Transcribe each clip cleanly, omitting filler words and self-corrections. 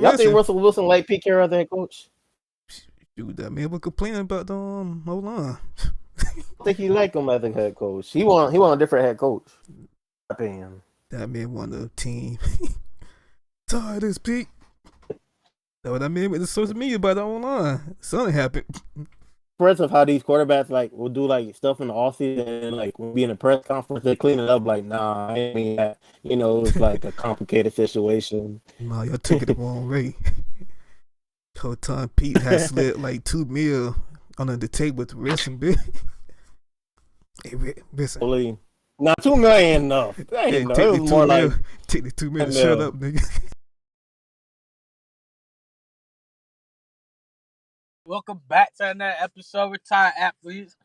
Y'all think Russell Wilson like Pete Carroll as head coach? Dude, that man was complaining about the O-line. I think he like him as a head coach. He want a different head coach. Opinion. That man won the team. Tired as Pete. That's what I mean with the social media about the O-line. Something happened. Press of how these quarterbacks like will do like stuff in the offseason and like will be in a press conference, they clean it up like, nah, I mean that. You know, it's like a complicated situation. Nah, y'all took it the wrong way. The whole time Pete had slid like $2 million under the table to wrestling bit. Hey, listen. Now $2 million enough. Hey, enough. It was more like take the $2 million. Shut up, nigga. Welcome back to another episode of Retired Athletes.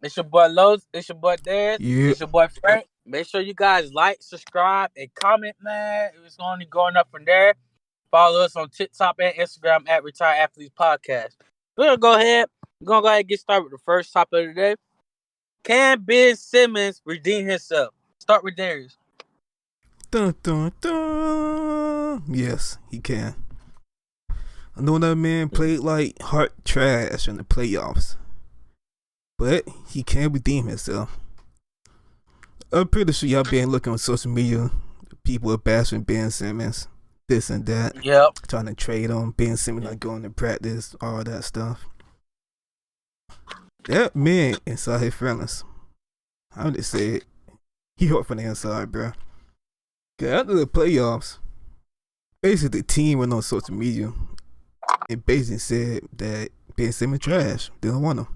It's your boy Lowe's. It's your boy Dez. Yeah. It's your boy Frank. Make sure you guys like, subscribe, and comment, man. It's only going up from there. Follow us on TikTok and Instagram at Retired Athletes Podcast. We're gonna go ahead and get started with the first topic of the day. Can Ben Simmons redeem himself? Start with Darius. Dun, dun, dun. Yes, he can. I know that man played like hot trash in the playoffs, but he can redeem himself. I'm pretty sure y'all been looking on social media. People are bashing Ben Simmons, this and that. Yep. Trying to trade on Ben Simmons, not going to practice, all that stuff. That man inside his feelings. I would just say it. He hurt from the inside, bro. Cause after the playoffs, basically the team went on social media and basically said that Ben Simmons trash. They don't want him.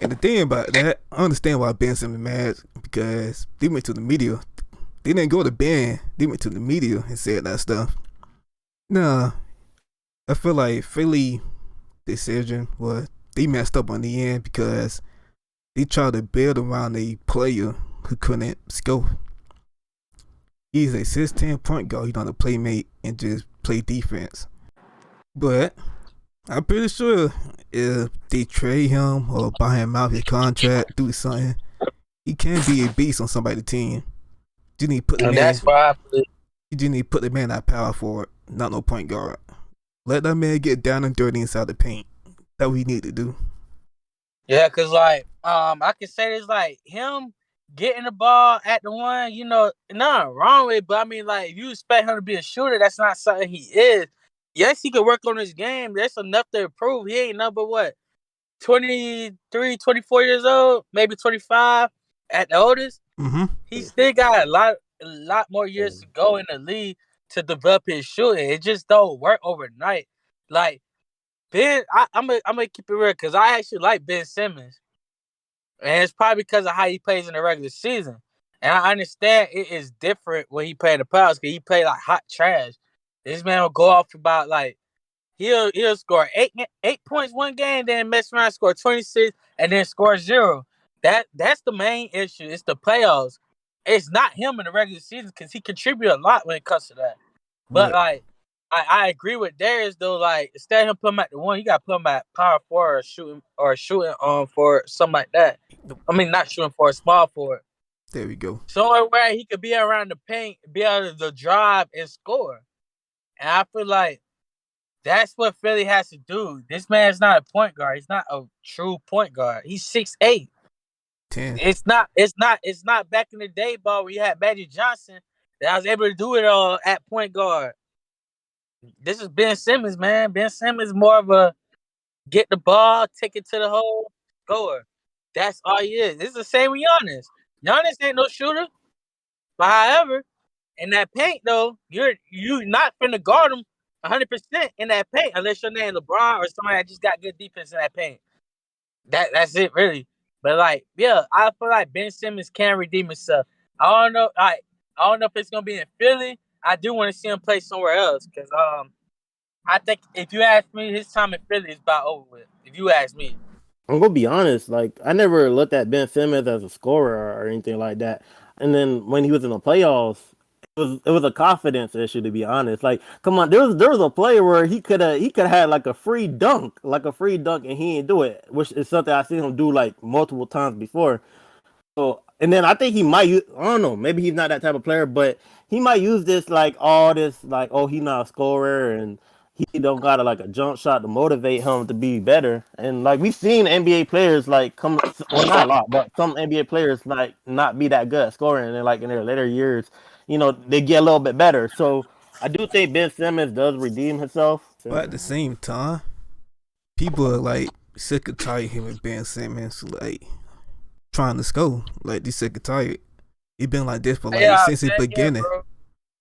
And the thing about that, I understand why Ben Simmons mad, because they went to the media. They didn't go to Ben. They went to the media and said that stuff. Nah, I feel like Philly decision was they messed up on the end because they tried to build around a player who couldn't score. He's a 6'10" point guard. He's not a playmate and just play defense. But I'm pretty sure if they trade him or buy him out his contract, do something, he can be a beast on somebody's team. You need to put the man. That's why I believe. You just need to put the man at power forward, not no point guard. Let that man get down and dirty inside the paint. That's what he need to do. Yeah, cause like I can say this, like him getting the ball at the one, you know, nothing wrong with it, but I mean, like if you expect him to be a shooter, that's not something he is. Yes, he could work on his game. There's enough to improve. He ain't number what, 23, 24 years old, maybe 25 at the oldest. Mm-hmm. He still got a lot more years to go in the league to develop his shooting. It just don't work overnight. Like Ben, I'm gonna keep it real because I actually like Ben Simmons, and it's probably because of how he plays in the regular season. And I understand it is different when he play in the playoffs because he play like hot trash. This man will go off about like he'll score 8 points one game, then mess around score 26, and then score 0. That's the main issue. It's the playoffs. It's not him in the regular season because he contribute a lot when it comes to that. But like I agree with Darius though. Like instead of him putting him at the one, you got to put him at power forward or shooting for something like that. I mean, not shooting for a small forward. There we go. Somewhere where he could be around the paint, be able to drive and score. And I feel like that's what Philly has to do. This man's not a point guard. He's not a true point guard. He's 6'8". 10. It's not back in the day ball where you had Magic Johnson that I was able to do it all at point guard. This is Ben Simmons, man. Ben Simmons more of a get the ball, take it to the hole, score. That's all he is. It's the same with Giannis. Giannis ain't no shooter. But however, in that paint though, you not finna guard him 100% in that paint unless your name LeBron or somebody that just got good defense in that paint. That's it really. But like, yeah, I feel like Ben Simmons can redeem himself. I don't know if it's gonna be in Philly. I do want to see him play somewhere else because I think if you ask me, his time in Philly is about over with. If you ask me. I'm gonna be honest, like I never looked at Ben Simmons as a scorer or anything like that. And then when he was in the playoffs, it was a confidence issue, to be honest. Like, come on, there was a play where he could have had like a free dunk, and he didn't do it, which is something I've seen him do like multiple times before. So, and then I think he might, I don't know, maybe he's not that type of player, but he might use this like all this like, oh, he not a scorer and he don't got like a jump shot to motivate him to be better. And like we've seen NBA players like come, well, not a lot, but some NBA players like not be that good at scoring, and then like in their later years, they get a little bit better. So I do think Ben Simmons does redeem himself. But at the same time, people are like sick of tired of him and Ben Simmons like trying to score. Like they sick of tired. He been like this for like Yeah, since the same here, beginning. bro.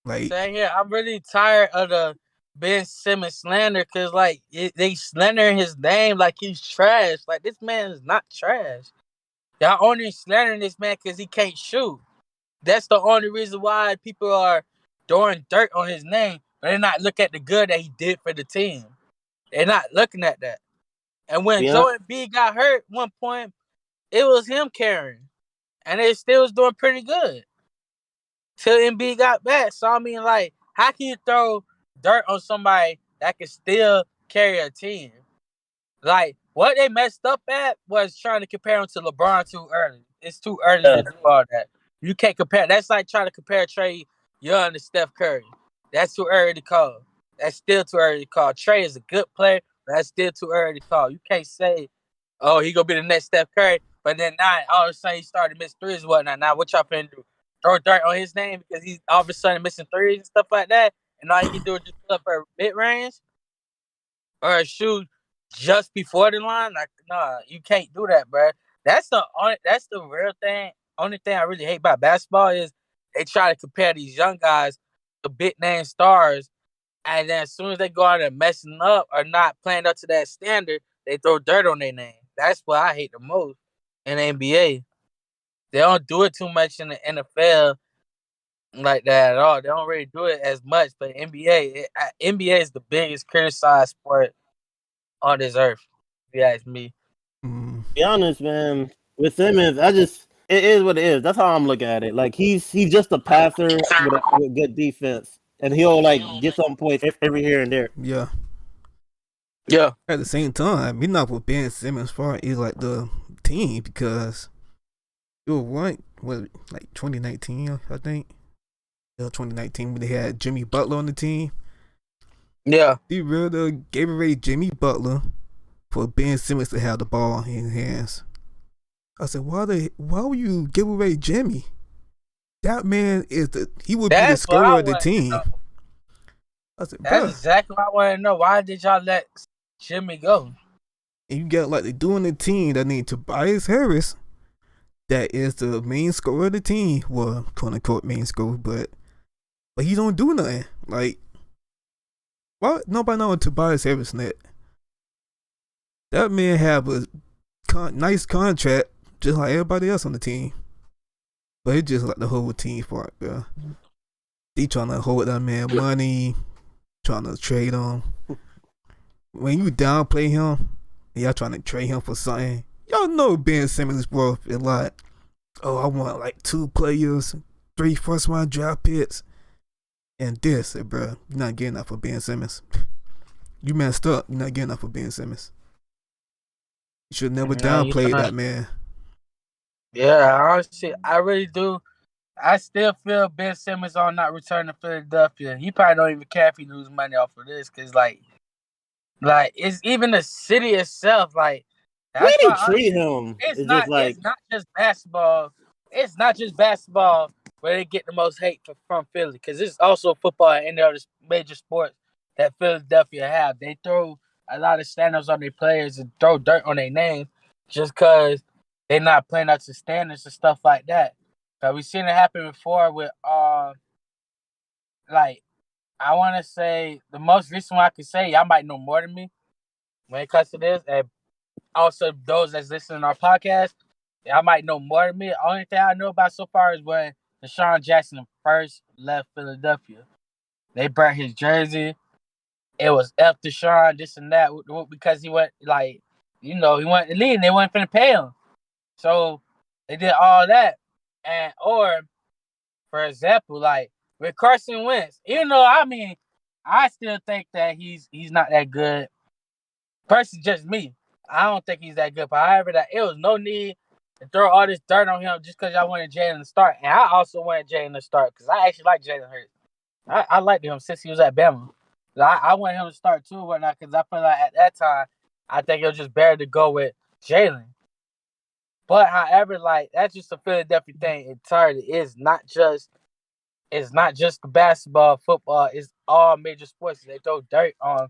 Like Same here. I'm really tired of the Ben Simmons slander because like they slandering his name like he's trash. Like this man is not trash. Y'all only slandering this man because he can't shoot. That's the only reason why people are throwing dirt on his name, but they're not looking at the good that he did for the team. They're not looking at that. And when Yeah, Joe B got hurt one point, it was him carrying, and they still was doing pretty good till MB got back. So I mean, like, how can you throw dirt on somebody that can still carry a team? Like, what they messed up at was trying to compare him to LeBron too early. It's too early yeah, to do all that. You can't compare. That's like trying to compare Trey Young to Steph Curry. That's too early to call. That's still too early to call. Trey is a good player, but that's still too early to call. You can't say, oh, he gonna be the next Steph Curry, but then now all of a sudden he started to miss threes and whatnot. Now what y'all finna do? Throw dirt on his name because he's all of a sudden missing threes and stuff like that, and all he can do is just put up a mid range or shoot just before the line. Like, nah, you can't do that, bro. That's the real thing. Only thing I really hate about basketball is they try to compare these young guys to big name stars, and then as soon as they go out and messing up or not playing up to that standard, they throw dirt on their name. That's what I hate the most in the NBA. They don't do it too much in the NFL like that at all. They don't really do it as much, but NBA is the biggest criticized sport on this earth, if you ask me. mm, be honest, man. With Simmons, it is what it is. That's how I'm looking at it. Like he's just a passer with good defense, and he'll like get some points every here and there. yeah. Yeah. At the same time, we not with Ben Simmons far is like the team because it was what like 2019 I think. Yeah, 2019 when they had Jimmy Butler on the team. Yeah. They really gave away Jimmy Butler for Ben Simmons to have the ball in his hands. I said, why would you give away Jimmy? That man he would be the That's what I scorer of the want to team. know. I said, That's bruh. exactly what I want to know. Why did y'all let Jimmy go? And you got like they doing the team that need Tobias Harris, that is the main scorer of the team. Well, quote unquote main scorer, but he don't do nothing. Like, why nobody know what Tobias Harris net? That man have a nice contract, just like everybody else on the team. But it's just like the whole team part, bro. They trying to hold that man money, trying to trade him. When you downplay him, and y'all trying to trade him for something, y'all know Ben Simmons is worth a lot. Oh, I want like 2 players, 3 first-round draft picks, and this, bro. You're not getting that for Ben Simmons. You messed up. You're not getting that for Ben Simmons. You should never downplay that man. Yeah, honestly, I really do. I still feel Ben Simmons on not returning to Philadelphia. He probably don't even care if he lose money off of this, cause like it's even the city itself. Like The way that's they why treat him it's is just not. like It's not just basketball. It's not just basketball where they get the most hate from Philly, because it's also football and any other major sports that Philadelphia have. They throw a lot of standards on their players and throw dirt on their names just because they're not playing up to standards and stuff like that. Cause we've seen it happen before with like I want to say the most recent one I could say, y'all might know more than me when it comes to this, and also those that's listening to our podcast, I might know more than me. The only thing I know about so far is when Deshaun Jackson first left Philadelphia. They burnt his jersey. It was F Deshaun, this and that, because he went like, he went to leave and they weren't finna pay him. So they did all that. And or for example, like with Carson Wentz, even though I still think that he's not that good. Personally, just me. I don't think he's that good. But however, that it was no need and throw all this dirt on him just because y'all wanted Jalen to start. And I also wanted Jalen to start because I actually like Jalen Hurts. I liked him since he was at Bama. I wanted him to start too, whatnot, because I feel like at that time, I think it was just better to go with Jalen. But however, like that's just a Philadelphia thing entirely. It's not just the basketball, football. It's all major sports. They throw dirt on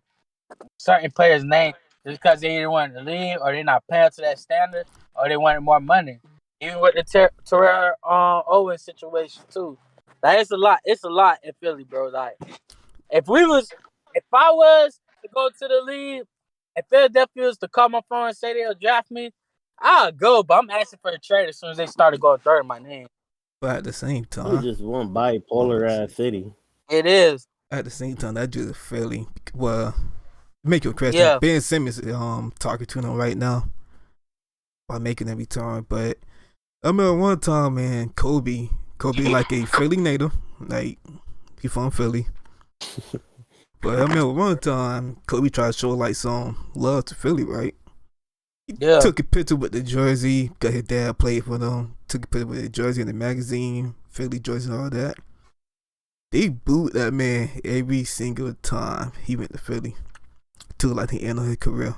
certain players' name just because they either want to leave or they're not paying to that standard or they wanted more money. Even with the Terrell Owens situation too. Like it's a lot in Philly, bro. Like if I was to go to the league, if Philadelphia was to call my phone and say they'll draft me, I'll go. But I'm asking for a trade as soon as they started going third in my name. But at the same Really time, just one bipolar ass city. It is, that just Philly. Well, make your question. yeah. Ben Simmons talking to them right now by making every time. But I remember one time, man, Kobe like a Philly native, like he from Philly. But I remember one time Kobe tried to show like some love to Philly, right? He Yeah. took a picture with the jersey, got his dad played for them, took a picture with the jersey in the magazine, Philly jersey and all that. They booed that man every single time he went to Philly. Till like the end of his career.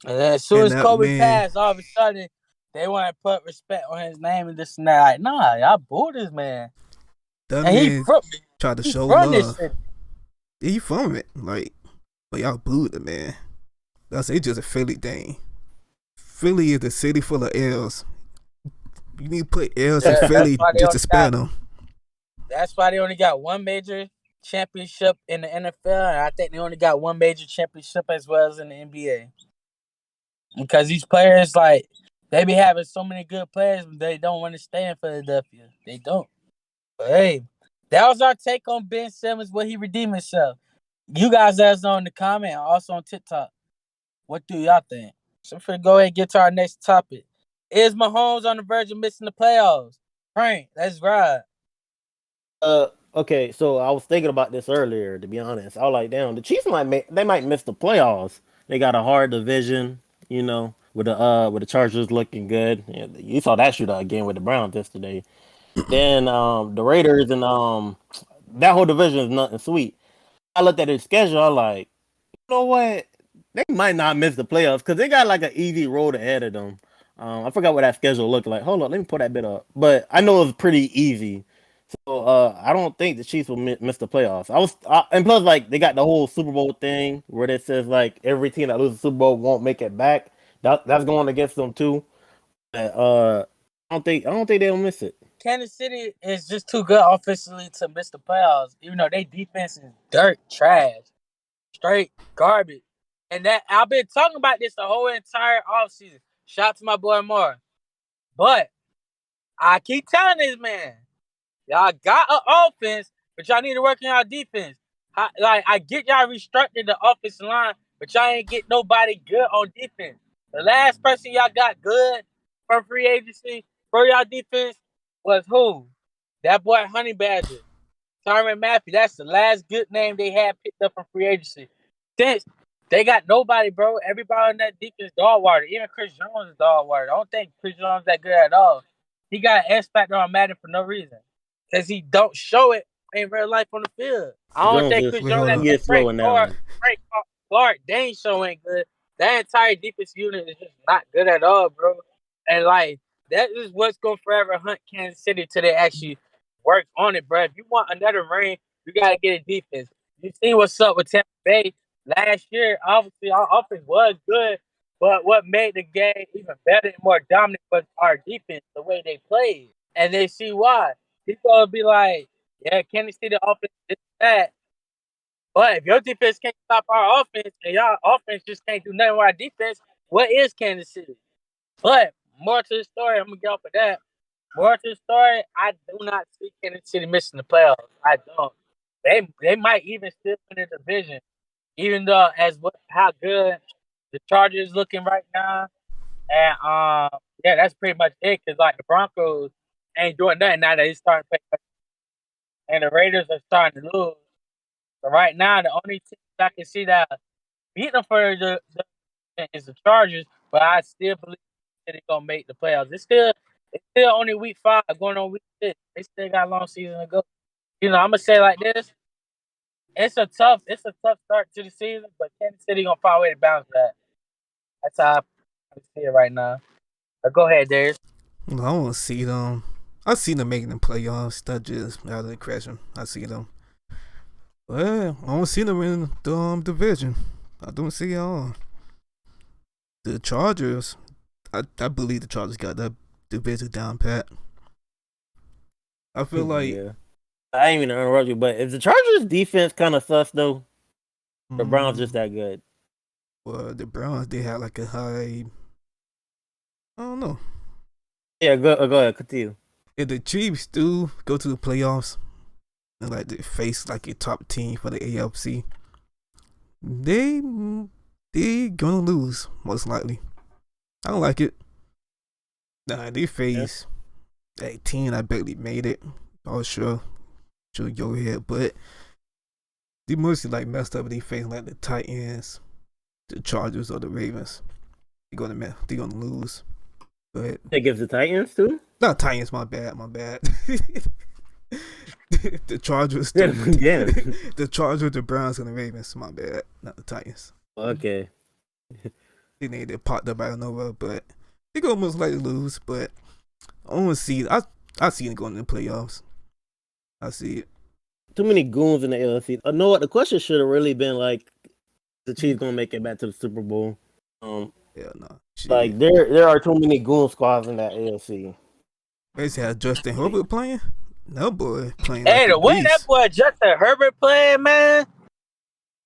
And then as soon And as that Kobe man, passed, all of a sudden they want to put respect on his name and this and that. Like, nah, y'all booed this man. that And man tried to he show from this love. city. He from it. Like, but y'all booed the man. That's it's just a Philly thing. Philly is a city full of L's. You need to put L's in Yeah, Philly just to spare them. that's why they only got one major championship in the NFL, and I think they only got one major championship as well as in the NBA. Because these players, like, they be having so many good players, but they don't want to stay in Philadelphia. They don't. But hey, that was our take on Ben Simmons. Will he redeem himself? You guys let us know in the comment, also on TikTok. What do y'all think? So we're go ahead and get to our next topic. Is Mahomes on the verge of missing the playoffs? Frank, let's ride. Okay, so I was thinking about this earlier. To be honest, I was like, damn, the Chiefs they might miss the playoffs. They got a hard division, with the Chargers looking good. Yeah, you saw that shootout again with the Browns yesterday. Then the Raiders and that whole division is nothing sweet. I looked at their schedule. I like, you know what? They might not miss the playoffs because they got like an easy road ahead of them. I forgot what that schedule looked like. Hold on, let me pull that bit up. But I know it was pretty easy. So I don't think the Chiefs will miss the playoffs. And plus like they got the whole Super Bowl thing where it says like every team that loses the Super Bowl won't make it back. That's going against them too. I don't think they'll miss it. Kansas City is just too good offensively to miss the playoffs, even though their defense is dirt trash, straight garbage. And that I've been talking about this the whole entire offseason. Shout out to my boy Moore. But I keep telling this man, y'all got an offense, but y'all need to work on y'all defense. I get y'all restructured the offensive line, but y'all ain't get nobody good on defense. The last person y'all got good from free agency for y'all defense was who? That boy Honey Badger. Tyrann Matthew. That's the last good name they had picked up from free agency. Since they got nobody, bro. Everybody on that defense dog water. Even Chris Jones is dog water. I don't think Chris Jones is that good at all. He got an X factor on Madden for no reason. Because he don't show it in real life on the field. I don't Jones think is Chris Wait, Jones hold that up. he that is slowing down. Frank Clark, they ain't showing good. That entire defense unit is just not good at all, bro. And like that is what's going to forever hunt Kansas City till they actually work on it, bro. If you want another ring, you gotta get a defense. You see what's up with Tampa Bay last year. Obviously, our offense was good, but what made the game even better and more dominant was our defense, the way they played, and they see why. People will be like, "Yeah, Kansas City offense is bad," but if your defense can't stop our offense and y'all offense just can't do nothing with our defense, what is Kansas City? But more to the story, I'm gonna get off of that. More to the story, I do not see Kansas City missing the playoffs. I don't. They might even still win the division, even though how good the Chargers looking right now. And yeah, that's pretty much it. Cause like the Broncos ain't doing nothing now that he's starting to play, and the Raiders are starting to lose. But right now, the only team I can see that beat them for the is the Chargers. But I still believe City gonna make the playoffs. It's still only week 5 going on week 6. They still got a long season to go. I'm gonna say like this. It's a tough start to the season, but Kansas City gonna find a way to bounce back. That's how I see it right now. But go ahead, Darius. I want to see them. I see them making the playoffs. Not just out of the crashing. I see them. Well, I don't see them in the division. I don't see it all. The Chargers, I believe the Chargers got that division down pat. I feel like Yeah. I ain't even interrupt you, but if the Chargers defense kind of sus though, the Browns just that good. Well, the Browns, they had like a high. I don't know. Yeah, go ahead, continue. If the Chiefs do go to the playoffs and like they face like a top team for the AFC, they gonna lose most likely. I don't like it. Nah, they face a team that barely made it. Oh sure go ahead, but they mostly like messed up. They face like the Titans, the Chargers, or the Ravens. They're gonna lose. But They give the Titans too. not Titans. My bad. The Chargers, Yeah. the Chargers, the Browns, and the Ravens. My bad, not the Titans. Okay. They popped up out of nowhere, but they gonna most likely lose. But I want to see. I see it going in the playoffs. I see it. Too many goons in the AFC. Know what? The question should have really been like, the Chiefs gonna make it back to the Super Bowl. Yeah, no. Like there are too many goon squads in that AFC. They had Justin Herbert playing. No boy playing. Hey, like the a way beast. that boy Justin Herbert playing, man.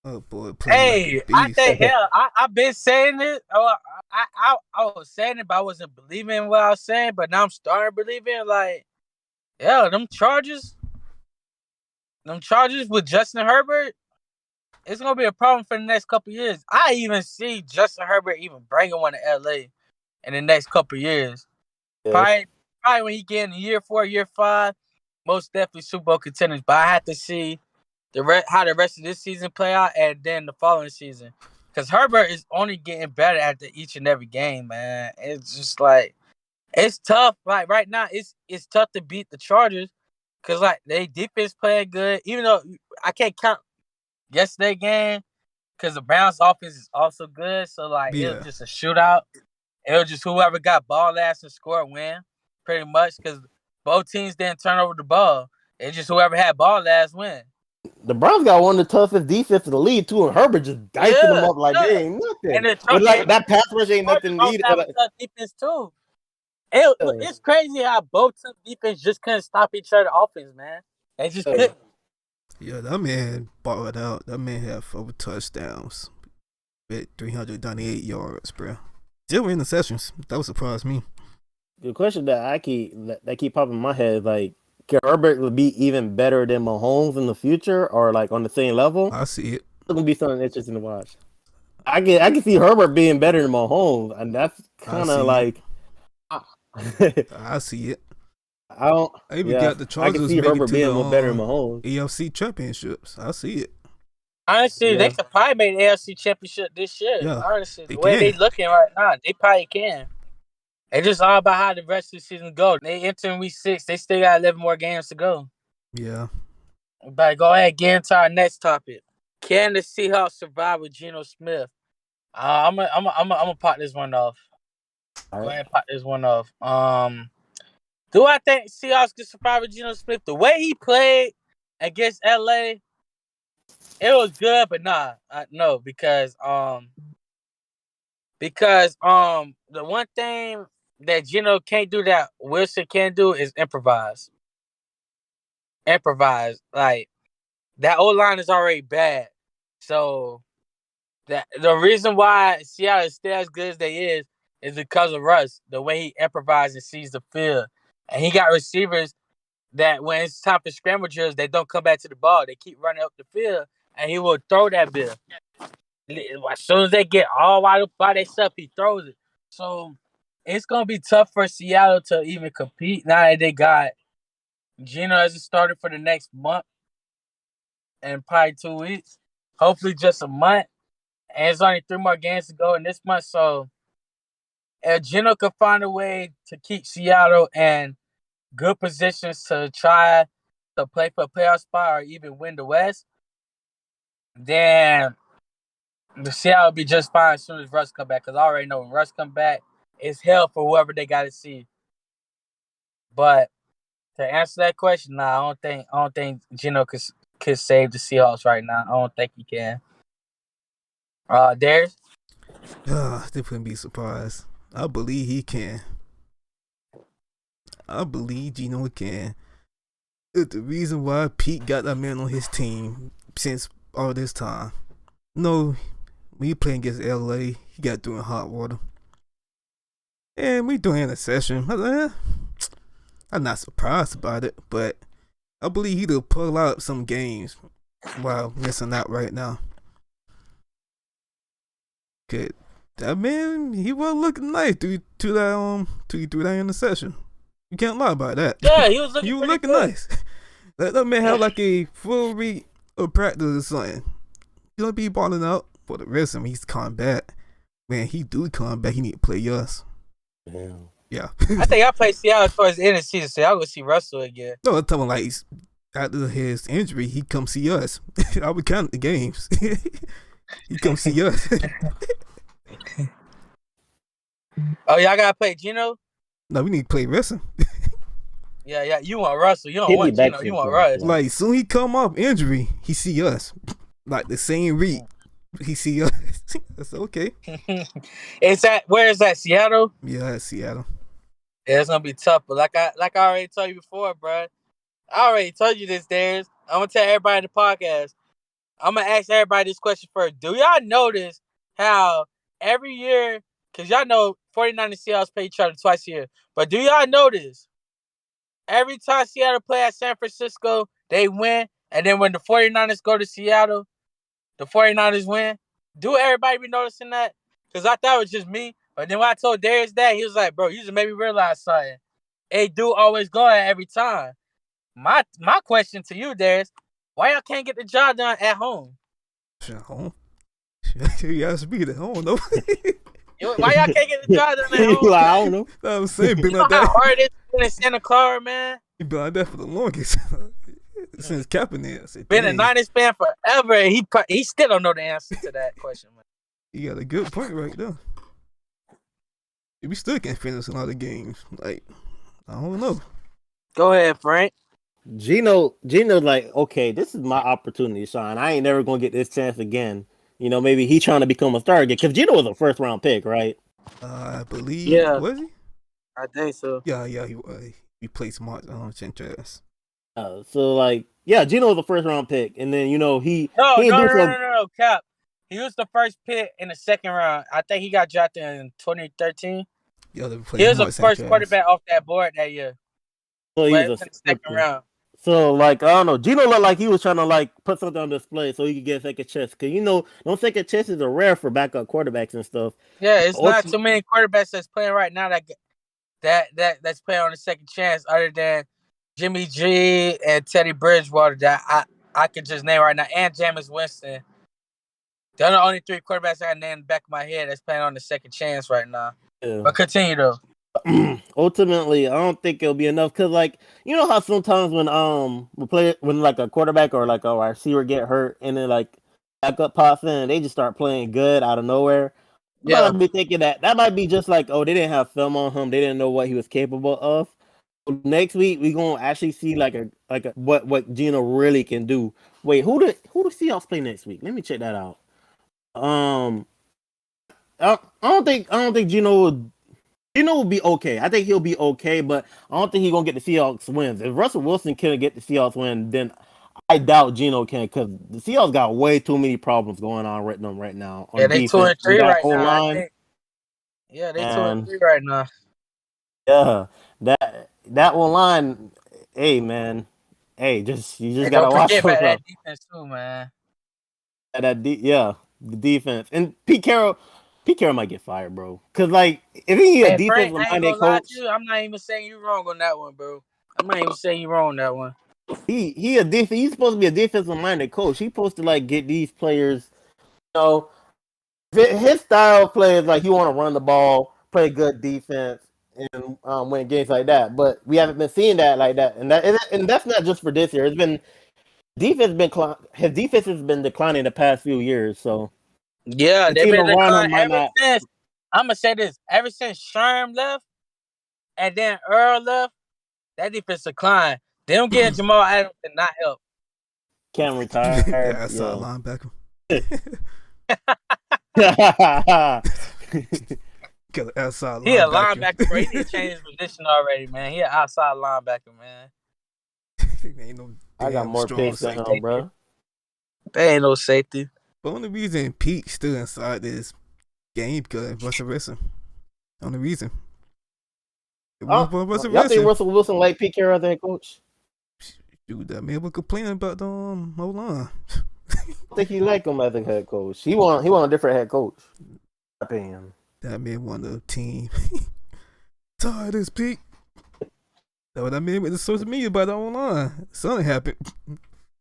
Oh boy, playing like a I beast. think I've been saying it. I was saying it, but I wasn't believing what I was saying. But now I'm starting to believe it. Like, yeah, them Chargers with Justin Herbert, it's gonna be a problem for the next couple years. I even see Justin Herbert even bringing one to LA in the next couple years. Yeah. Probably when he get in year 4, year 5, most definitely Super Bowl contenders. But I have to see how the rest of this season play out, and then the following season, because Herbert is only getting better after each and every game, man. It's just like it's tough. Like right now, it's tough to beat the Chargers because like they defense playing good. Even though I can't count yesterday's game because the Browns offense is also good. So like it was just a shootout. It was just whoever got ball last and scored win, pretty much, because both teams didn't turn over the ball. It's just whoever had ball last win. The Browns got one of the toughest defense in the league too, and Herbert just dicing them up like they ain't nothing. And like that pass rush ain't nothing Chargers either. have a tough defense too. It's crazy how both team defense just couldn't stop each other offense, man. They just couldn't. Yeah, that man balled out. That man had 4 touchdowns with 398 yards, bro. 0 interceptions. That would surprise me. The question that keep popping in my head is like, can Herbert be even better than Mahomes in the future, or like on the same level? I see it. It's gonna be something interesting to watch. I can see Herbert being better than Mahomes, and that's kind of like. I see it. I don't. I even got the Chargers I can see Herbert being better than Mahomes. AFC championships. I see it. Honestly, they could probably make the AFC championship this year. Yeah, honestly, the way they looking right now, they probably can. It's just all about how the rest of the season go. They enter in week 6. They still got 11 more games to go. Yeah. But go ahead, get into our next topic. Can the Seahawks survive with Geno Smith? I'm gonna pop this one off. Go ahead and pop this one off. Do I think Seahawks can survive with Geno Smith? The way he played against LA, it was good, but no, because the one thing that Geno can't do that Wilson can do is improvise. Like that O line is already bad, so the reason why Seattle is still as good as they is because of Russ, the way he improvises and sees the field, and he got receivers that when it's time for scramble drills, they don't come back to the ball. They keep running up the field, and he will throw that bill. As soon as they get all wide up by themselves, he throws it. So it's gonna be tough for Seattle to even compete now that they got Geno as a starter for the next month and probably 2 weeks. Hopefully just a month. And it's only 3 more games to go in this month, so if Geno could find a way to keep Seattle in good positions to try to play for a playoff spot or even win the West, then the Seattle will be just fine as soon as Russ come back. Because I already know when Russ come back, it's hell for whoever they got to see. But to answer that question, nah, I don't think Geno could save the Seahawks right now. I don't think he can. Darius? They wouldn't be surprised. I believe he can. I believe Geno can. It's the reason why Pete got that man on his team since all this time. No, when he playing against LA, he got doing hot water. And we doing a session. I'm not surprised about it, but I believe he'll pull out some games while missing out right now. Good. That man, he was looking nice to that in the session. You can't lie about that. Yeah, he was looking You were pretty looking good. nice. That man had like a full week of practice or something. He don't be balling out for the rest of him. He's coming back. Man, he do come back. He need to play us. Damn. Yeah. I think I played Seattle towards the end of the season, so I'll go see Russell again. No, I'm talking like after his injury, he come see us. I would count the games. He come see us. Oh, y'all gotta play Geno? No, we need to play wrestling. Yeah. You want Russell. You don't He'll be want back Geno. soon, You want too. Russ. Like soon he come off injury, he see us. Like the same week, he see us. That's okay. Where is that? Seattle? Yeah, that's Seattle. Yeah, it's gonna be tough. But like I already told you before, bro. I already told you this, Darius. I'm gonna tell everybody in the podcast. I'm gonna ask everybody this question first. Do y'all notice how every year, because y'all know 49 and Seahawks play each other twice a year, but do y'all notice every time Seattle play at San Francisco, they win, and then when the 49ers go to Seattle, the 49ers win? Do everybody be noticing that? Because I thought it was just me, but then when I told Darius that, he was like, bro, you just made me realize something. They do always go at every time. My question to you, Darius, why y'all can't get the job done at home? Shit, home. You asked me that. I don't know. Why y'all can't get the job done at home? I don't know. I'm saying, been You know like how that. hard it is in Santa Clara, man? He been like that for the longest. Since Kaepernick. I said, Been a dang, Niners fan forever, and he still don't know the answer to that question, man. you got a good point right there. We still can't finish a lot of games. Like, I don't know. Go ahead, Frank. Geno's like, okay, this is my opportunity, Sean. I ain't never gonna get this chance again. You know, maybe he trying to become a star again. Because Geno was a first round pick, right? I believe, Yeah, was he? I think so. Yeah, he played smart on Chinchas. So like, yeah, Geno was a first round pick, and then he No, didn't no, do no, no, so. no, no, Cap. He was the first pick in the second round. I think he got drafted in 2013. Yeah, they He played was the smart first Sanchez. quarterback off that board that year. So he But was it a was in the second okay. round. So like, I don't know. Geno looked like he was trying to like put something on display so he could get second chance. Cause those second chances are rare for backup quarterbacks and stuff. Yeah, it's not Ulti- too many quarterbacks that's playing right now that's playing on the second chance other than Jimmy G and Teddy Bridgewater that I could just name right now, and Jameis Winston. They're the only three quarterbacks I can name in the back of my head that's playing on the second chance right now. yeah. But continue though. Ultimately, I don't think it'll be enough because, like, you know how sometimes when like a quarterback or like a receiver get hurt and then like backup pops in and they just start playing good out of nowhere. I Yeah. might be thinking that might be just like, oh, they didn't have film on him, they didn't know what he was capable of. Next week we gonna actually see what Geno really can do. Wait, who the Seahawks play next week? Let me check that out. Um, I don't think Geno will be okay. I think he'll be okay, but I don't think he's gonna get the Seahawks wins. If Russell Wilson can get the Seahawks win, then I doubt Geno can because the Seahawks got way too many problems going on right now Yeah, on they two defense. and They three got right O now, I line think. Yeah, they 2 and and 3 right now. yeah, that O line. Hey man, hey, you just And gotta don't watch forget about yourself. that defense too, man. Yeah, the defense and Pete Carroll might get fired, bro. Cause like if he a Hey Frank, defensive I ain't minded gonna lie to coach. you. I'm not even saying you wrong on that one, bro. I'm not even saying you wrong on that one. He's supposed to be a defensive minded coach. He's supposed to like get these players, you know, his style of play is like he want to run the ball, play good defense and win games like that. But we haven't been seeing that like that, and that's not just for this year. It's been his defense has been declining the past few years. So Yeah, the they've team been around declining him might ever not. since. I'm gonna say this: ever since Sherm left and then Earl left, that defense declined. Them getting Jamal Adams did not help. Cam retired. Outside Yeah. linebacker. Yeah. Got an outside He a linebacker. linebacker, bro. He need to change his position already, man. He an outside linebacker, man. Ain't no I got damn more strong picks than safety. him, bro. There ain't no safety. But only reason Pete still inside this game because Russell Wilson. Only reason. It was Oh, for Russell y'all think Wilson. Russell Wilson like Pete Carroll as the head coach? Dude, that man was complaining about the O-line. I think he like him as a head coach. He want a different head coach. Opinion. That man won the team. Tired as Pete. That's what I mean with the social media about the O-line. Something happened.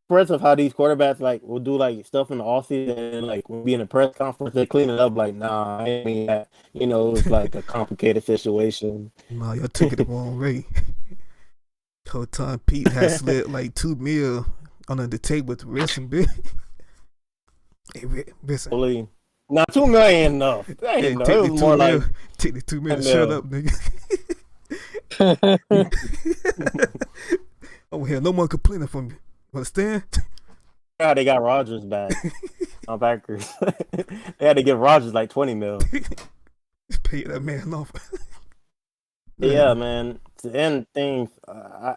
Impressive of how these quarterbacks like will do like stuff in the offseason and like when we in a press conference they clean it up like nah I mean that it was like a complicated situation. Nah, y'all took it the wrong way. The whole time Pete had slid like $2 million under the table to wrestling bit. Hey, listen. Really, not 2 million enough. That ain't Hey, enough. take It the was 2 more million. like Take the 2 million. 10 Shut mil. up, nigga. Oh, hell, no more complaining from me. Understand? How they got Rodgers back on Packers. They had to give Rodgers like 20 mil. Pay that man off. Yeah, man. To end things, I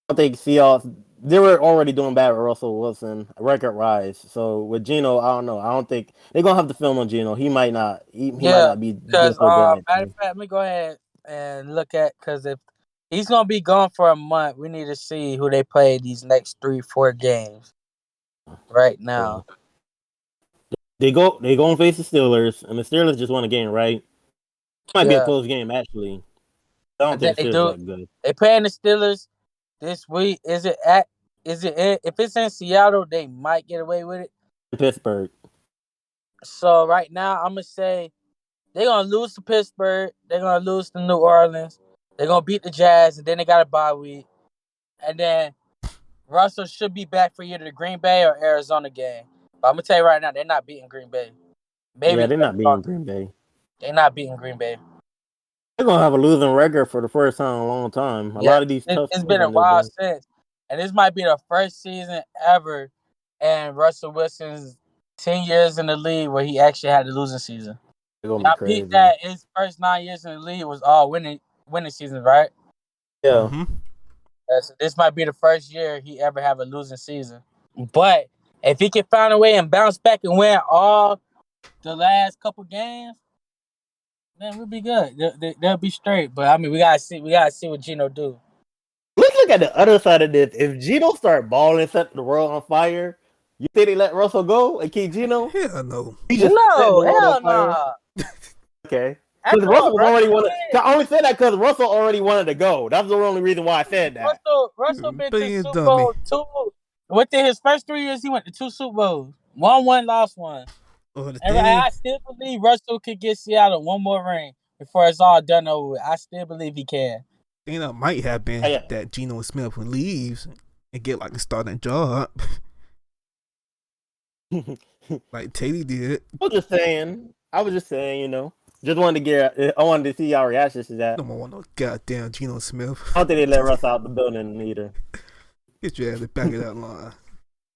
don't think Seahawks. They were already doing bad with Russell Wilson, record rise. So with Geno, I don't know. I don't think they're gonna have to film on Geno. He might not. He might Yeah, not be because doing so good next matter of year. fact, let me go ahead and look at because if he's gonna be gone for a month, we need to see who they play these next 3-4 games right Yeah. now. They go and face the Steelers, and the Steelers just won a game, right? It might be a Yeah, close game actually. I don't and then think the they Steelers do. that good. They playing the Steelers this week. Is it at? Is it in, if it's in Seattle, they might get away with it. Pittsburgh. So right now, I'm gonna say they're gonna lose to Pittsburgh. They're gonna lose to New Orleans. They're gonna beat the Jazz, and then they got a bye week. And then Russell should be back for either the Green Bay or Arizona game. But I'm gonna tell you right now, they're not beating Green Bay. Maybe Yeah, the they're not beating Seahawks. Green Bay. They're not beating Green Bay. They're gonna have a losing record for the first time in a long time. A Yeah, lot of these tough it's teams been a on this while game. since, and this might be the first season ever in Russell Wilson's 10 years in the league where he actually had a losing season. They're gonna be Y'all peep crazy. that his first 9 years in the league was all winning seasons, right? Yeah. Mm-hmm. So this might be the first year he ever have a losing season. But if he can find a way and bounce back and win all the last couple games, then we'll be good. They'll be straight. But I mean, we gotta see. We gotta see what Geno do. Let's look at the other side of this. If Geno start balling, set the world on fire, you think they let Russell go and keep Geno? Hell no. He just set the No, world on hell fire. nah. Okay. I Because Russell know was already wanted. Russell. I only said that because Russell already wanted to go. That's the only reason why I said that. Russell been to Being Super dummy. Bowl two. Within his first 3 years, he went to two Super Bowls. Won one, lost one. Or the And thing, I still believe Russell could get Seattle one more ring before it's all done over with. I still believe he can. thing that might happen Yeah. that Geno Smith leaves and get like a starting job. Like Taylor did. I was just saying, just wanted to get. I wanted to see y'all reactions to that. No more want no goddamn Geno Smith. I don't think they let Russ out the building either. Get your ass to back of that line.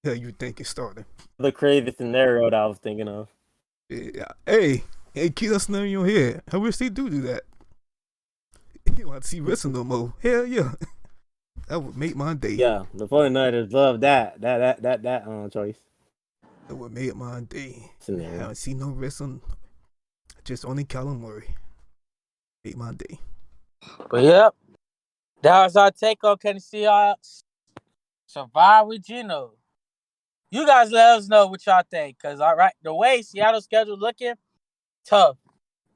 Hell, you think it's starting? The crazy scenario that I was thinking of. Yeah. Hey, keep that scenario in your head. I wish they do that. You don't have to see wrestling no more. Hell yeah. That would make my day. Yeah, the 49ers love that choice. That would make my day. I Scenario. haven't seen no wrestling. Just only Kyler Murray. Make my day. But yep, that was our take on can the Seahawks survive with Geno. You guys let us know what y'all think, cause all right, the way Seattle's schedule looking tough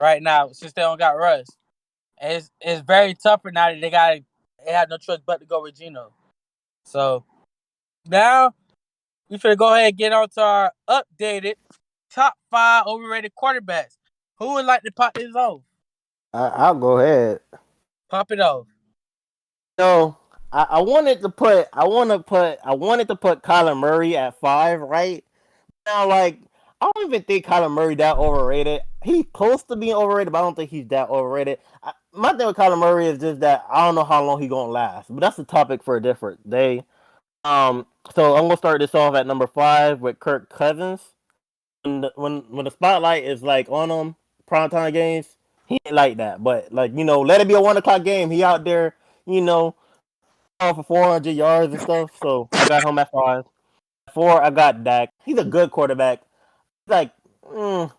right now since they don't got Russ. And it's very tough for now that they have no choice but to go with Geno. So now we finna go ahead and get on to our updated top 5 overrated quarterbacks. Who would like to pop this off? I'll go ahead. Pop it off. So I wanted to put Kyler Murray at 5, right? Now, like, I don't even think Kyler Murray that overrated. He's close to being overrated, but I don't think he's that overrated. My thing with Kyler Murray is just that I don't know how long he's gonna last, but that's a topic for a different day. Um, so I'm gonna start this off at number 5 with Kirk Cousins. When the spotlight is like on him, primetime games, he ain't like that. But like let it be a 1 o'clock game. He out there, you know, throwing for 400 yards and stuff. So I got him at 5. 4, I got Dak. He's a good quarterback. Like, mm,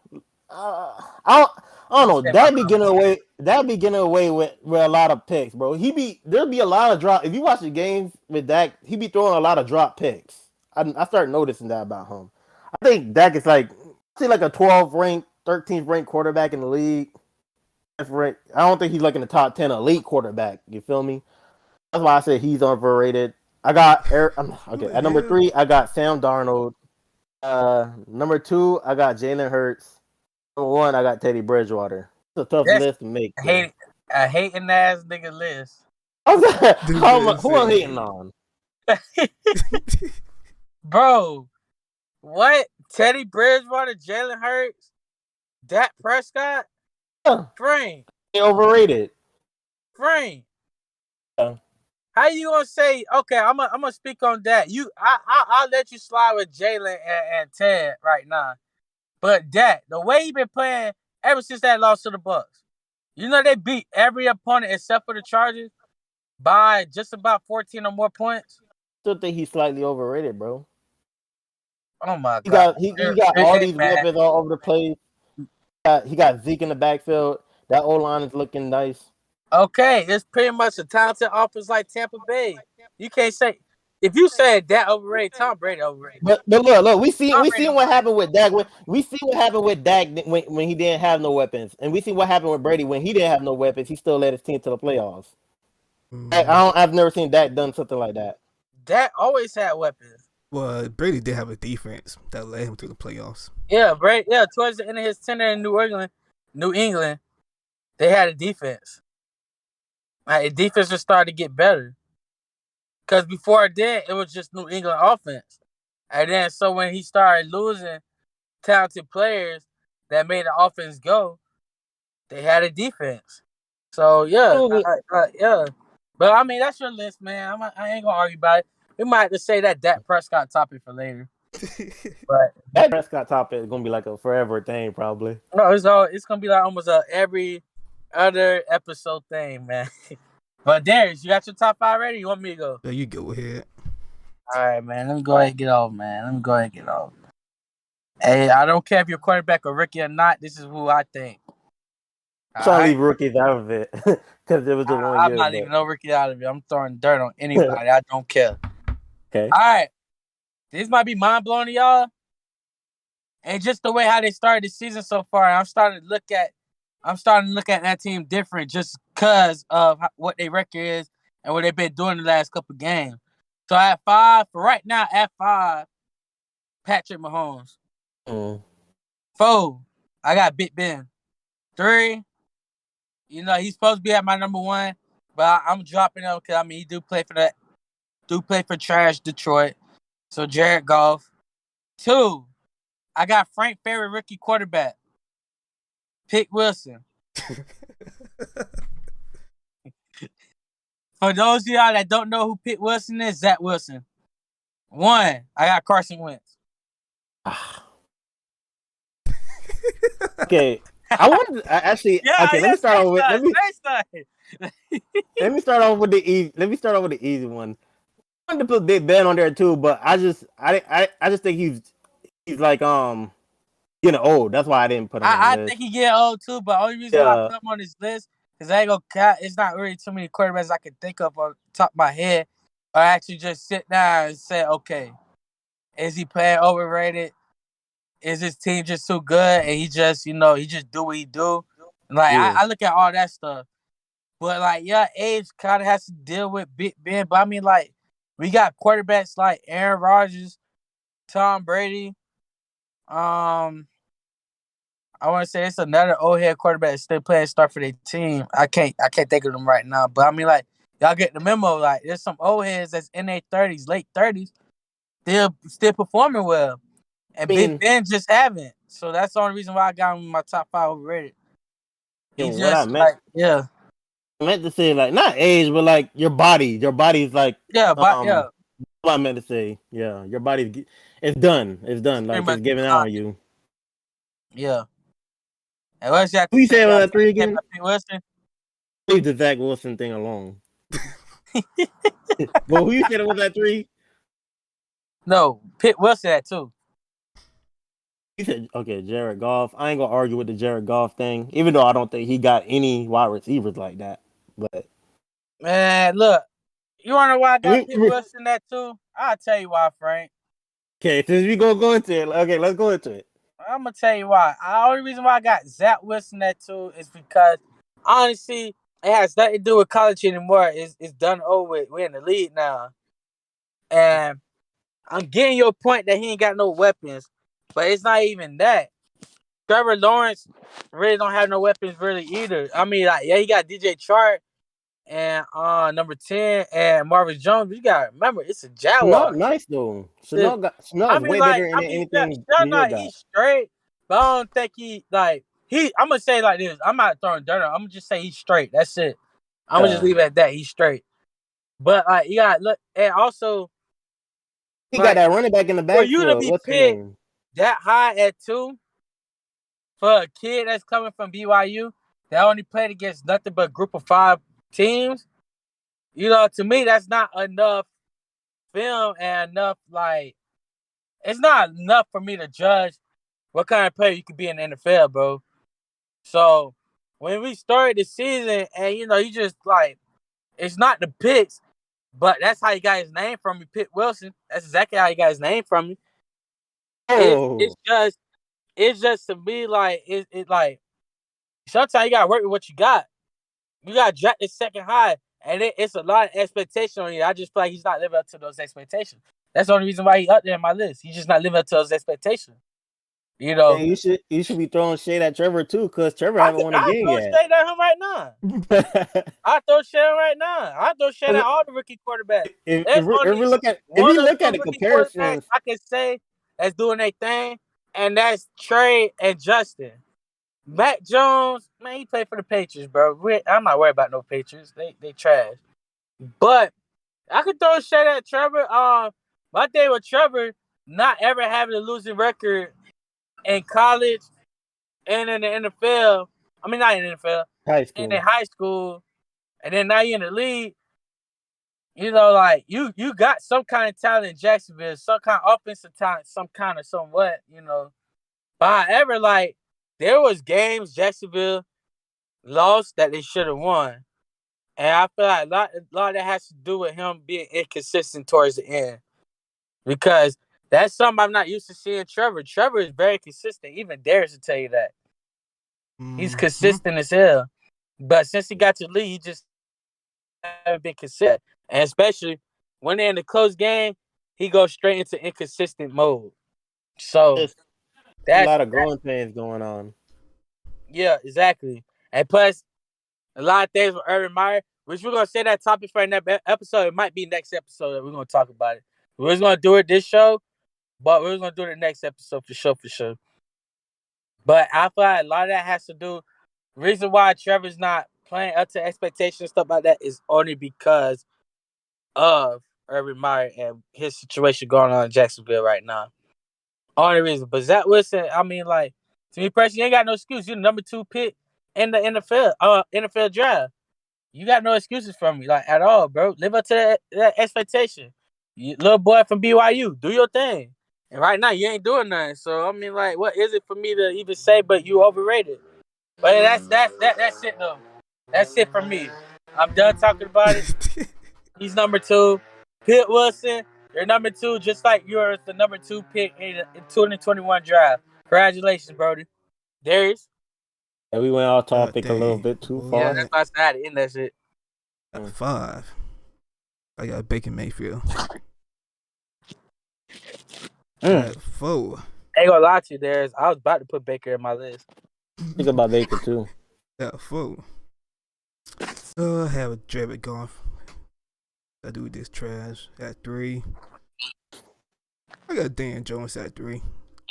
I don't You know. said my competition. That be getting away with a lot of picks, bro. There'll be a lot of drop. If you watch the games with Dak, he be throwing a lot of drop picks. I started noticing that about him. I think Dak is like, I see like a 12th ranked, 13th ranked quarterback in the league. I don't think he's like in the top 10 elite quarterback. You feel me? That's why I said he's overrated. I got Who okay. the At number hell? 3, I got Sam Darnold. Number 2, I got Jalen Hurts. Number 1, I got Teddy Bridgewater. It's a tough That's list to make, though. hate a hating ass nigga list. Dude, man Who I'm said, hating on? Bro, what? Teddy Bridgewater, Jalen Hurts, Dak Prescott, Yeah, Frank, they overrated. Frank. Yeah. How you gonna say? Okay, I'm gonna speak on that. I'll let you slide with Jalen and Ted right now. But Dak, the way he been playing ever since that loss to the Bucks, you know they beat every opponent except for the Chargers by just about 14 or more points. Still think he's slightly overrated, bro. Oh my He god, got he got all hey these man. weapons all over the place. He got Zeke in the backfield. That O line is looking nice. Okay, it's pretty much a talented offense like Tampa Bay. You can't say if you said that overrated, Tom Brady overrated. But look, Tom we Brady seen what overrated. happened with Dak. We see what happened with Dak when he didn't have no weapons, and we see what happened with Brady when he didn't have no weapons. He still led his team to the playoffs. mm, I've never seen Dak done something like that. Dak always had weapons. well, Brady did have a defense that led him to the playoffs. Yeah, Brady. Yeah, towards the end of his tenure in New England, they had a defense. Like, the defense just started to get better. Because before then, it was just New England offense. And then, so when he started losing talented players that made the offense go, they had a defense. So, yeah. Yeah. But, I mean, that's your list, man. I ain't going to argue about it. We might have to say that Dak Prescott topic for later. But, That Prescott topic is gonna be like a forever thing, probably. no, it's going to be like almost every other episode thing, man. But, Darius, you got your top 5 ready? You want me to go? Yeah, you go ahead. All right, man. Let me go ahead and get off, man. Let me go ahead and get off. Hey, I don't care if you're quarterback or rookie or not. This is who I think. I'm All trying to right. leave rookies out of it because it was just one I'm year. not But leaving no rookie out of it. I'm throwing dirt on anybody. I don't care. okay, All right. This might be mind blowing to y'all. And just the way how they started the season so far, I'm starting to look at that team different just because of what their record is and what they've been doing the last couple games. So at 5, for right now, at 5, Patrick Mahomes. mm. 4, I got Big Ben. 3, he's supposed to be at my number 1, but I'm dropping him because he do play for trash Detroit. So Jared Goff. 2, I got Frank Ferry, rookie quarterback. Pick Wilson. For those of y'all that don't know who Pitt Wilson is, Zach Wilson. 1, I got Carson Wentz. Okay, I wanted to, actually. Yeah, Okay, yeah, say let something, me say something. let me start off with the easy. Let me start off with the easy one. I wanted to put Big Ben on there too, but I just think he's like getting old. That's why I didn't put him on the I list. think he get old too, but only reason why I Yeah, put him on this list because I ain't gonna cut. It's not really too many quarterbacks I can think of on top of my head. Or actually just sit down and say, okay, is he playing overrated? Is his team just too good? And he just, he just do what he do. Like yeah. I look at all that stuff. But like, yeah, age kind of has to deal with Big Ben. But I mean, like, we got quarterbacks like Aaron Rodgers, Tom Brady. Um, I want to say it's another old head quarterback that's still playing start for their team. I can't think of them right now. But I mean, like, y'all get the memo. Like, there's some old heads that's in their 30s, late 30s, still performing well. And I Big mean, Ben just haven't. So that's the only reason why I got him in my top 5 overrated. He what I just, like, meant to say, like, not age, but like your body's like, yeah, what I meant to say, yeah, your body's, it's done, pretty like much it's giving out declined. on you. Yeah. And what else you have to Who you say said on about that three Pete again? Wilson? Leave the Zach Wilson thing alone. Well, who you said it was that three? No, Pitt Wilson at 2. You said, okay, Jared Goff. I ain't gonna argue with the Jared Goff thing, even though I don't think he got any wide receivers like that. But Man, look, you wanna know why I got Pitt okay, Wilson at 2? I'll tell you why, Frank. since we go into it, okay, let's go into it. I'm gonna tell you why. The only reason why I got Zach Wilson at 2 is because honestly, it has nothing to do with college anymore. It's done over with. We're in the league now. And I'm getting your point that he ain't got no weapons, but it's not even that. Trevor Lawrence really don't have no weapons really either. I mean, like, yeah, he got DJ Chark and number 10 and Marvin Jones. But you gotta remember, it's a Not Jaguar. nice though. Chanel's way Like, bigger than anything New Shannon, got. he's straight, but I don't think I'm gonna say it like this. I'm not throwing dirt on. I'm gonna just say he's straight. That's it. I'm gonna just leave it at that. He's straight. But like, you gotta look, and also He got like that running back in the for you to backfield. be What's his picked name? that high at 2 for a kid that's coming from BYU that only played against nothing but group of 5 teams. You know, to me, that's not enough film and enough like it's not enough for me to judge what kind of player you could be in the NFL, bro. So when we started the season, and you just like it's not the picks, but that's how you got his name from me, Pitt Wilson. That's exactly how you got his name from me. It, Oh, it's just it's just to me like it like sometimes you gotta work with what you got. You got drafted second high, and it's a lot of expectation on you. I just feel like he's not living up to those expectations. That's the only reason why he's up there in my list. He's just not living up to those expectations. You know, and you should be throwing shade at Trevor too, because Trevor haven't won a I game throw yet. shade at him right now. I throw shade right now. I throw shade at all the rookie quarterbacks. There's If only we look at one or two the rookie quarterbacks comparisons, I can say that's doing their thing, and that's Trey and Justin. Mac Jones, man, he played for the Patriots, bro. I'm not worried about no Patriots. They trash. But I could throw shade at Trevor. My thing with Trevor not ever having a losing record in college and in the NFL. I mean, not in the NFL, high and in school. high school, and then now you're in the league. You know, like you got some kind of talent in Jacksonville, some kind of offensive talent, some kind of somewhat. But however, like there was games Jacksonville lost that they should have won, and I feel like a lot of that has to do with him being inconsistent towards the end. Because that's something I'm not used to seeing Trevor. Trevor is very consistent. Even Darius will tell you that. He's consistent as hell. But since he got to the league, he just haven't been consistent. And especially when they're in the close game, he goes straight into inconsistent mode. So There's a that's lot of that. growing pains going on. Yeah, exactly. And plus, a lot of things with Urban Meyer, which we're gonna say that topic for another episode. It might be next episode that we're gonna talk about it. We're just gonna do it this show, but we're gonna do it the next episode for sure, for sure. But I feel like a lot of that has to do. Reason why Trevor's not playing up to expectations, stuff like that, is only because of Urban Meyer and his situation going on in Jacksonville right now. Only reason. But Zach Wilson, I mean, like, to me personally, you ain't got no excuse. You're the number 2 pick in the NFL draft. You got no excuses from me, like, at all, bro. Live up to that expectation. You little boy from BYU, do your thing. And right now, you ain't doing nothing. So I mean, like, what is it for me to even say? But you overrated. But that's it though. That's it for me. I'm done talking about it. He's number 2. Pitt Wilson, you're number 2, just like you're the number 2 pick in 2021 draft. Congratulations, Brody. Darius. And we went off God topic a little dang, bit too Yeah, far. boy. that's why I said in that shit. At 5, I got Baker Mayfield. Mm. At 4, Ain't gonna lie to you, Darius. I was about to put Baker in my list. Think about Baker too. At 4. I have a Jared Goff. I do this trash at 3. I got Dan Jones at 3.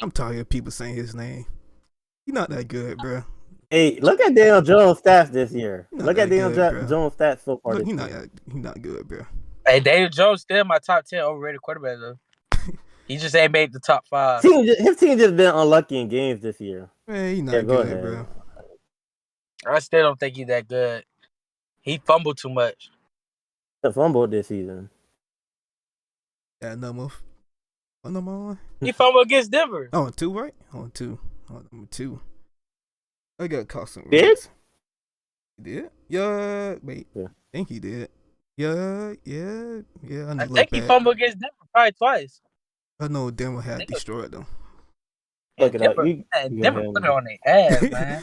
I'm tired of people saying his name. He's not that good, bro. Hey, look at Daniel Jones' stats this year. He's not Look at that Daniel good, bro. Jones' stats so far Look, this year. he not good, bro. Hey, Daniel Jones still my top 10 overrated quarterback though. He just ain't made the top 5. His team just been unlucky in games this year. Man, he Yeah, not go good, ahead. bro. I still don't think he's that good. He fumbled too much. The fumbled this season. That number. What number on? He fumbled against Denver. Oh, 2, right? On 2. On number 2. I got Carson Did? Wentz. He did? Yeah. Wait. Yeah. I think he did. Yeah. I think he fumbled against Denver probably twice. I know Denver had destroyed them. Look it up. Denver put it on their ass, man.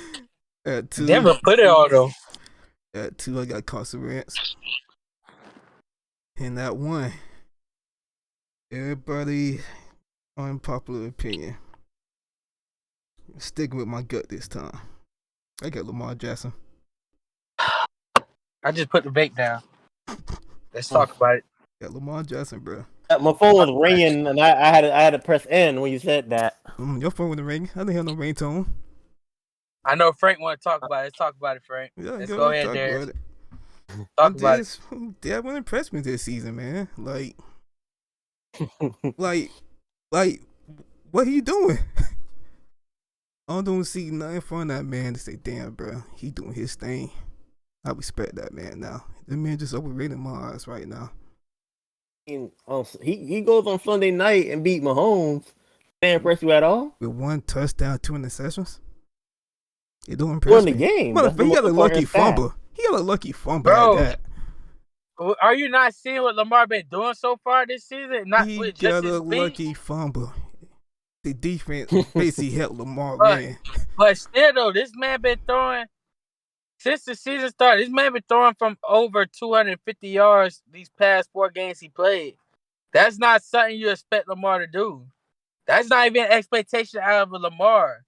At 2. Denver put it on them. At 2, I got Carson Wentz. And that 1, everybody, unpopular opinion. Sticking with my gut this time. I got Lamar Jackson. I just put the vape down. Let's talk about it. Got Lamar Jackson, bro. My phone was ringing, and I had to press N when you said that. Your phone with the ring. I didn't have no ringtone. I know Frank want to talk about it. Let's talk about it, Frank. Yeah, Let's go ahead, talk Darius. about it. Talk about it. That wouldn't impress me this season, man. Like, what are you doing? I don't see nothing from that man to say, damn, bro, he doing his thing. I respect that man now. The man just overrated my eyes right now. He goes on Sunday night and beat Mahomes. Can't impress you at all? With 1 touchdown, 2 interceptions? It don't impress me. Won the game. Motherfucker, he got a lucky fumble. He got a lucky fumble Bro, at that. Are you not seeing what Lamar been doing so far this season? He got a lucky fumble. The defense basically helped Lamar win. But still, though, this man been throwing since the season started. This man been throwing from over 250 yards these past 4 games he played. That's not something you expect Lamar to do. That's not even an expectation out of a Lamar.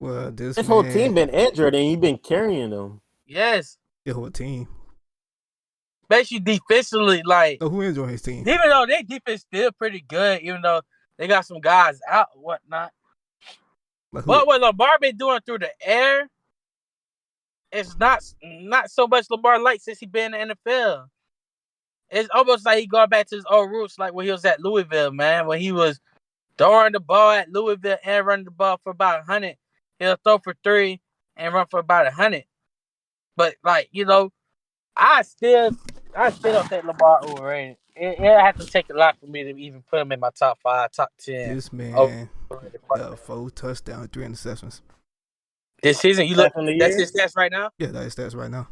Well, this whole team been injured and he been carrying them. Yes. The whole team. Especially defensively, like. So who enjoyed his team? Even though their defense still pretty good, even though they got some guys out and whatnot. But what Lamar been doing through the air, it's not so much Lamar like since he been in the NFL. It's almost like he going back to his old roots, like when he was at Louisville, man. When he was throwing the ball at Louisville and running the ball for about 100. He'll throw for 3 and run for about 100. But, like, you know, I still don't think Lamar overrated. It have to take a lot for me to even put him in my top 5, top 10. This man got 4 touchdowns, 3 interceptions. This season, you look. That's his stats right now. Yeah, that's his stats right now.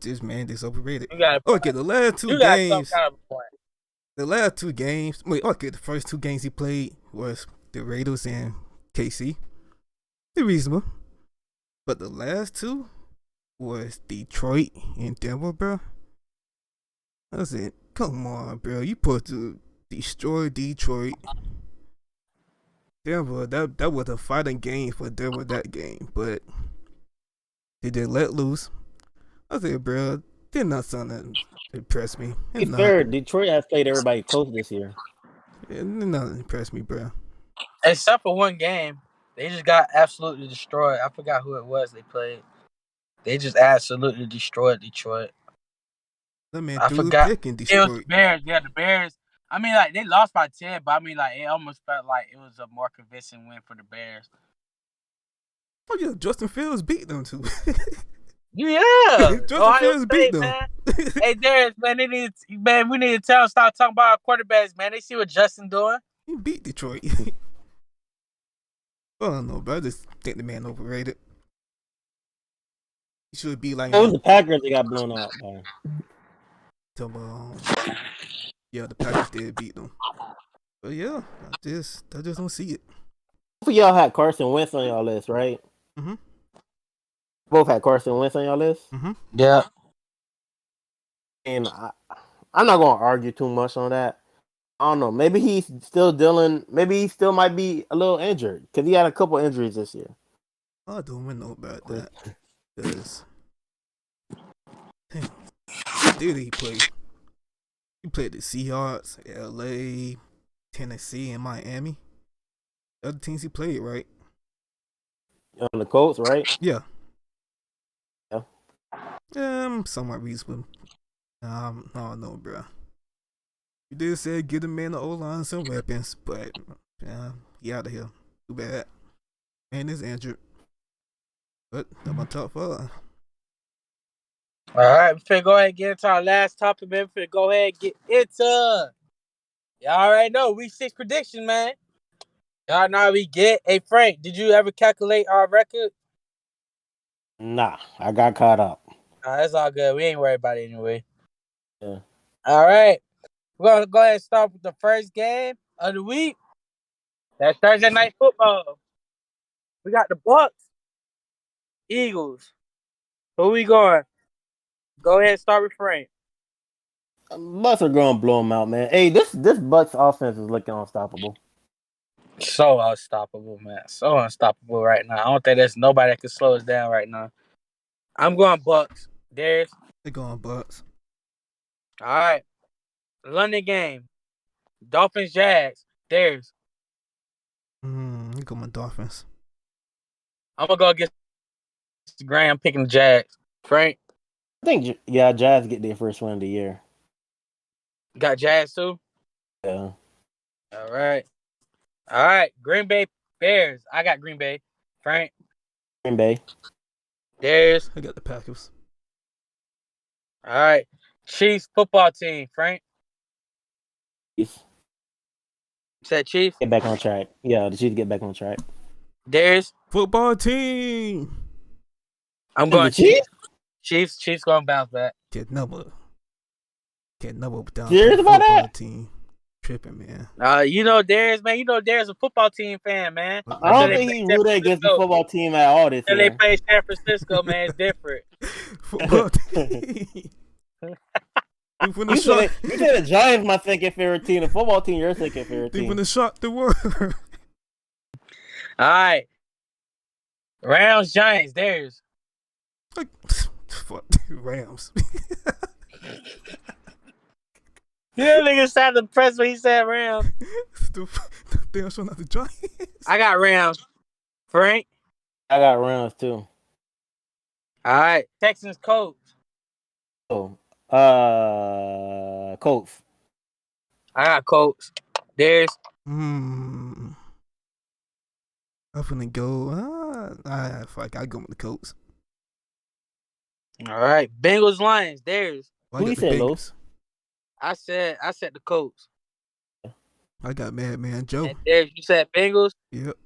This man is overrated. Okay, the last 2 games. The last 2 games. Wait, okay, the first 2 games he played was the Raiders and KC. They're reasonable. But the last 2 was Detroit and Denver, bro. I said, come on, bro. You supposed to destroy Detroit. Denver, that was a fighting game for Denver that game. But they did let loose. I said, bro, they're not something that impress me. It's fair. Detroit has played everybody close this year. They're not impress me, bro. Except for 1 game. They just got absolutely destroyed. I forgot who it was they played. They just absolutely destroyed Detroit. That man I threw forgot. a pick and destroyed. It was the Bears. Yeah, the Bears. I mean, like, they lost by 10, but I mean, like, it almost felt like it was a more convincing win for the Bears. Oh, yeah, Justin Fields beat them, too. Yeah. Justin Fields beat them. Hey, Darius, man, we need to tell them stop talking about our quarterbacks, man. They see what Justin doing. He beat Detroit. I don't know, but I just think the man overrated. He should be like. It was the Packers that got blown out by. Yeah, the Packers did beat them. But yeah, I just don't see it. Both of y'all had Carson Wentz on y'all list, right? Mm-hmm. Both had Carson Wentz on y'all list? Mm-hmm. Yeah. And I'm not going to argue too much on that. I don't know. Maybe he's still dealing. Maybe he still might be a little injured because he had a couple injuries this year. I don't even know about that. Because, damn, what did he play? He played the Seahawks, LA, Tennessee, and Miami. The other teams he played, right? On the Colts, right? Yeah. Yeah. Somewhat reasonable. I don't know, bro. You did say give the man the O line some weapons, but he out of here. Too bad. Man is injured. But that's my top five. All right, we finna go ahead and get into our last topic, man. We finna go ahead and get into. Y'all already know week 6 prediction, man. Y'all know how we get. Hey Frank, did you ever calculate our record? Nah, I got caught up. That's all good. We ain't worried about it anyway. Yeah. All right. We're gonna go ahead and start with the first game of the week. That's Thursday night football. We got the Bucks, Eagles. Who we going? Go ahead and start with Frank. Bucks are going to blow them out, man. Hey, this Bucks offense is looking unstoppable. So unstoppable, man. So unstoppable right now. I don't think there's nobody that can slow us down right now. I'm going Bucks. There's They going Bucks. all right. London game. Dolphins, Jags. There's. They going Dolphins. I'm gonna go against Graham picking the Jags. Frank I think, yeah, Jazz get their first win of the year. got Jags too. Yeah. All right. All right. Green Bay Bears. I got Green Bay. Frank. Green Bay. There's. I got the Packers. All right. Chiefs football team. Frank. Chiefs Said Chiefs. get back on track. Yeah, the Chiefs get back on track. There's. Football team. I'm The going Chiefs. Chiefs? Chiefs going to bounce back. Can't never down Serious the about football that? team. Tripping, man. You know Darius, man. You know Darius a football team fan, man. But I Until don't they think play he San rooted against the Francisco. football team at all this Until they year. play San Francisco, man, it's different. football team. When the You shot, said the Giants my second favorite team. The football team your second favorite they when team. the shot the world. All right. Rams, Giants, Darius. Like, fuck Rams. Yeah, nigga sounded impressed when he said Rams. They are showing out the Giants. I got Rams. Frank. I got Rams too. All right. Texans, Colts. Oh, Colts. I got Colts. Darius. I'm gonna go. Fuck. I go with the Colts. All right. Bengals, Lions, Darius. Well, I Who you got the said, Bengals. Los? I said the Colts. I got Madman Joe. And Darius, you said Bengals. Yep.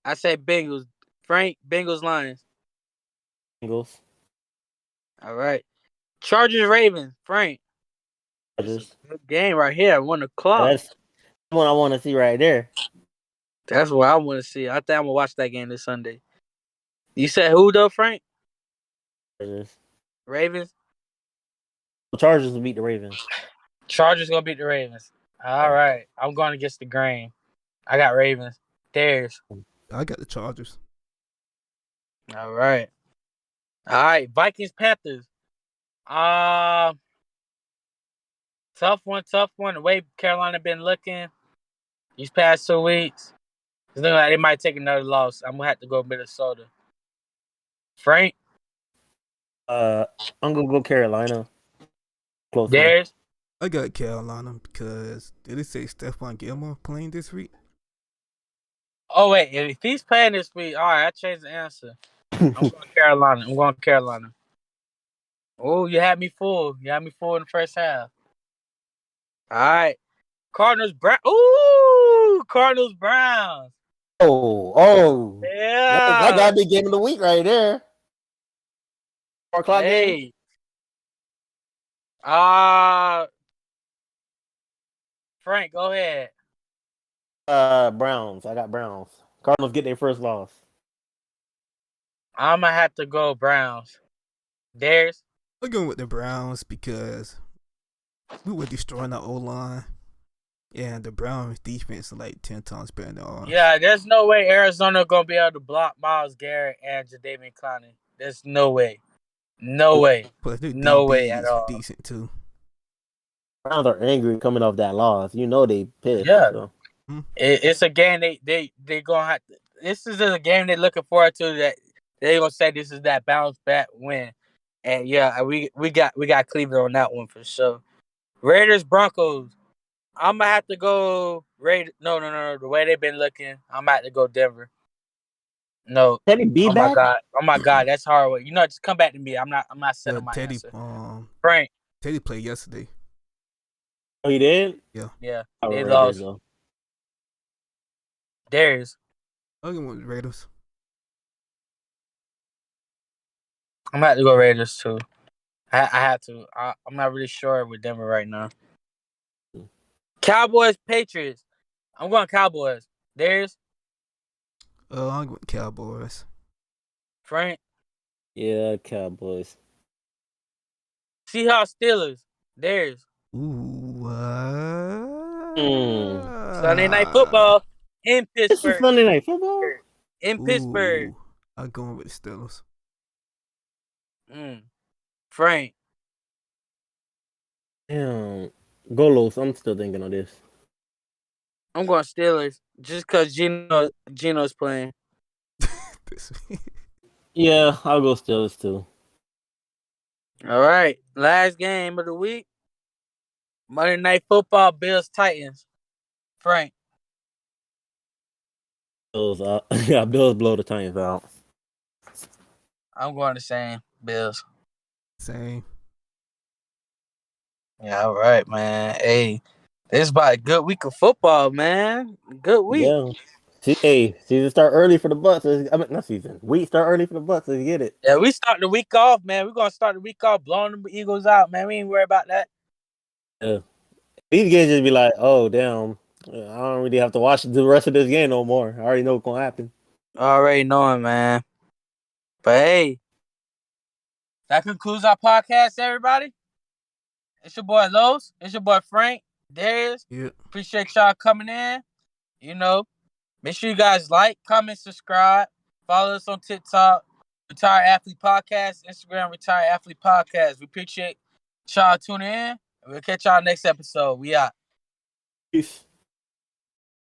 I said Bengals. Frank, Bengals, Lions. Bengals. All right. Chargers, Ravens. Frank. This is Chargers. a good game right here. 1:00. That's one I want to see right there. That's what I want to see. I think I'm gonna watch that game this Sunday. You said who though, Frank? Chargers. Ravens. The Chargers will beat the Ravens. Chargers gonna beat the Ravens. All right. I'm going against the grain. I got Ravens. There's. I got the Chargers. All right. All right. Vikings, Panthers. Tough one. The way Carolina been looking these past 2 weeks, it's looking like they might take another loss. I'm gonna have to go Minnesota. Frank. I'm gonna go Carolina. Close one. There's. I got Carolina because did it say Stephon Gilmore playing this week? Oh wait, if he's playing this week, all right, I changed the answer. I'm going Carolina. Oh, you had me fooled. You had me fooled in the first half. All right. Cardinals, Brown. Ooh, Cardinals, Browns. Oh. That Yeah. gotta be game of the week right there. 4 o'clock game. Hey. Frank, go ahead. Browns. I got Browns. Cardinals get their first loss. I'm gonna have to go Browns. There's. I'm going with the Browns because we were destroying the O line. Yeah, the Browns defense is like 10 times better than ours. Yeah, there's no way Arizona gonna be able to block Myles Garrett and Jadeveon Clowney. There's no way. No way. Plus, their No way DB at is all. decent too. Browns are angry coming off that loss. You know they pissed. Yeah. So Hmm? It's a game they gonna have to, this is a game they're looking forward to, that they gonna say this is that bounce back win. And yeah, we got Cleveland on that one for sure. Raiders Broncos. I'm gonna have to go Raiders. No. The way they've been looking, I'm gonna have to go Denver. No. Teddy B Oh my back? god. Oh my god. That's hard. You know, just come back to me. I'm not setting But my answer. Frank. Teddy played yesterday. Oh, he did. Yeah. Yeah. Oh, They Raiders lost. though. Darius. I'm going with Raiders. I'm gonna have to go Raiders too. I had to. I'm not really sure with Denver right now. Cowboys Patriots. I'm going Cowboys. Darius. I'm going with Cowboys. Frank. Yeah, Cowboys. Seahawks Steelers. Darius. Ooh. Sunday Night Football in This is Pittsburgh. Sunday Night Football. In Pittsburgh. I'm going with the Steelers. Frank. Damn, Golos. I'm still thinking of this. I'm going Steelers just because Geno's playing. Yeah, I'll go Steelers too. All right. Last game of the week. Monday Night Football, Bills Titans. Frank. Bills. Yeah, Bills blow the Titans out. I'm going the same. Bills. Same. Yeah, all right, man. Hey, this is about a good week of football, man. Good week. Yeah. Hey, season start early for the Bucks. I mean, not season. Week start early for the Bucks. Let's get it. Yeah, we start the week off, man. We're going to start the week off blowing the Eagles out, man. We ain't worried about that. Yeah. These games just be like, oh, damn. I don't really have to watch the rest of this game no more. I already know what's going to happen. Already knowing, man. But hey, that concludes our podcast, everybody. It's your boy Los. It's your boy Frank. Darius. Yeah. Appreciate y'all coming in. You know, make sure you guys like, comment, subscribe. Follow us on TikTok, Retire Athlete Podcast, Instagram, Retire Athlete Podcast. We appreciate y'all tuning in. We'll catch y'all next episode. We out. Peace.